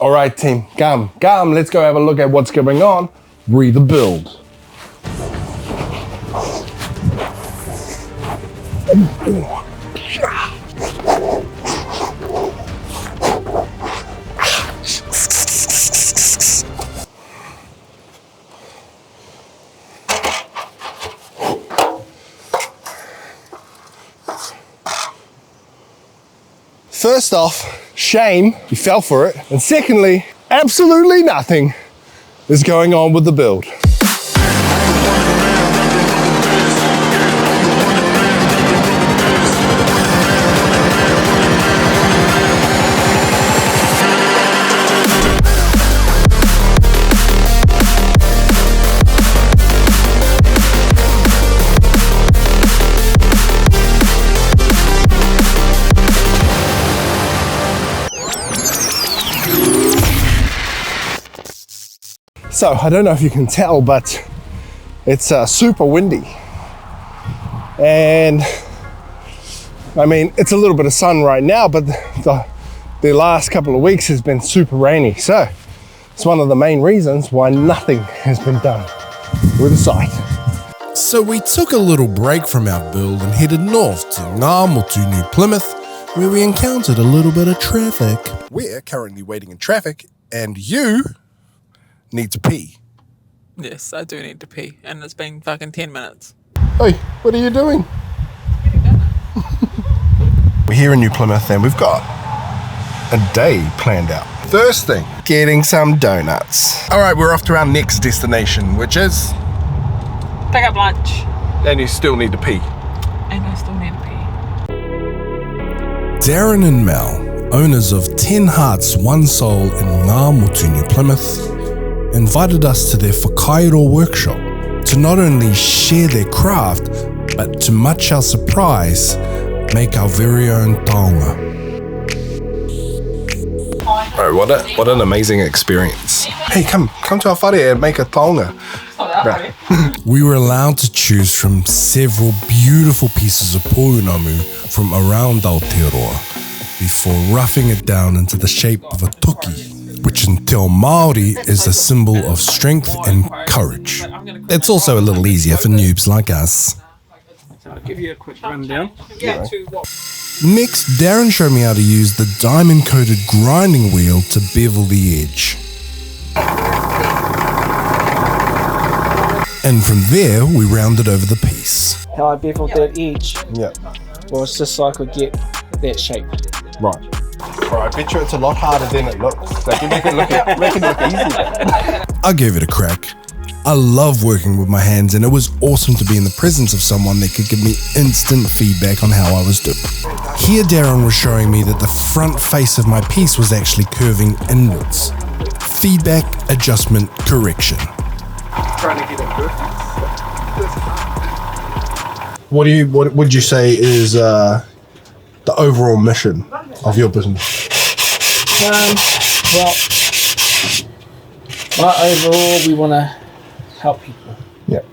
All right, team, come, let's go have a look at what's going on. Read the build. First off, shame, you fell for it. And secondly, absolutely nothing is going on with the build. So I don't know if you can tell, but it's super windy. And I mean, it's a little bit of sun right now, but the last couple of weeks has been super rainy. So it's one of the main reasons why nothing has been done with the site. So we took a little break from our build and headed north to Ngā New Plymouth, where we encountered a little bit of traffic. We're currently waiting in traffic, and you need to pee. Yes, I do need to pee, and it's been fucking 10 minutes. Hey, what are you doing? We're here in New Plymouth and we've got a day planned out. First thing, getting some donuts. All right, we're off to our next destination, which is... Pick up lunch. And you still need to pee. And I still need to pee. Darren and Mel, owners of 10 Hearts, 1 Soul in Ngā New Plymouth, invited us to their whakairo workshop to not only share their craft, but to much our surprise, make our very own taonga. Oh, what an amazing experience. Hey, come to our whare and make a taonga. We were allowed to choose from several beautiful pieces of pounamu from around Aotearoa before roughing it down into the shape of a tuki, which in Te Ao Māori is a symbol of strength and courage. It's also a little easier for noobs like us. So I'll give you a quick rundown. Next, Darren showed me how to use the diamond-coated grinding wheel to bevel the edge. And from there, we rounded over the piece. How I beveled that edge Yeah. was just so I could get that shape. Right. I bet you it's a lot harder than it looks. Like you make it look easy. I gave it a crack. I love working with my hands, and it was awesome to be in the presence of someone that could give me instant feedback on how I was doing. Here Darren was showing me that the front face of my piece was actually curving inwards. Feedback, adjustment, correction. Trying to get it good. What would you say is the overall mission of your business? Well, overall, we want to help people. Yeah.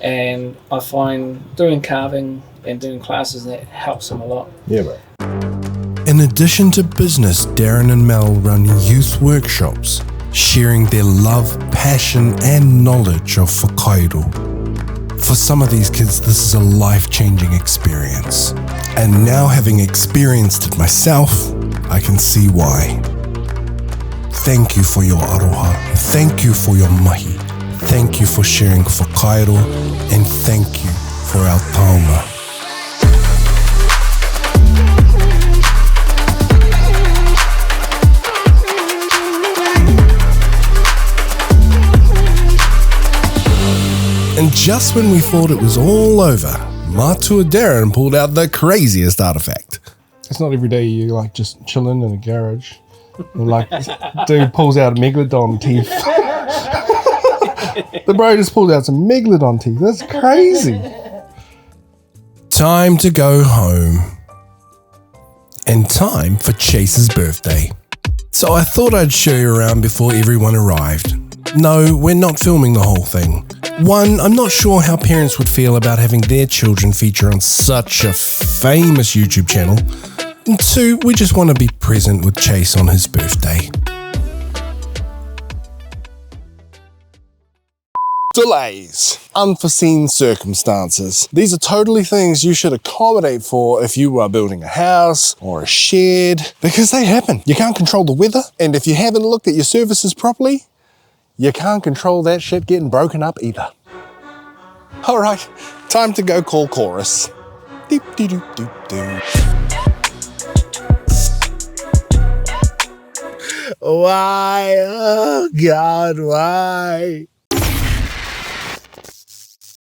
And I find doing carving and doing classes, that helps them a lot. Yeah, mate. In addition to business, Darren and Mel run youth workshops, sharing their love, passion, and knowledge of whakairo. For some of these kids, this is a life-changing experience. And now, having experienced it myself, I can see why. Thank you for your aroha. Thank you for your mahi. Thank you for sharing whakairo. And thank you for our taonga. And just when we thought it was all over, Matua Darren pulled out the craziest artifact. It's not every day you like just chilling in a garage and like dude pulls out a megalodon teeth. The bro just pulled out some megalodon teeth. That's crazy. Time to go home. And time for Chase's birthday. So I thought I'd show you around before everyone arrived. No, we're not filming the whole thing. One, I'm not sure how parents would feel about having their children feature on such a famous YouTube channel. And two, we just want to be present with Chase on his birthday. Delays, unforeseen circumstances. These are totally things you should accommodate for if you are building a house or a shed, because they happen. You can't control the weather, and if you haven't looked at your services properly, you can't control that shit getting broken up either. All right, time to go call chorus. Deep, dee, doop, doop, doop. Why? Oh God, why?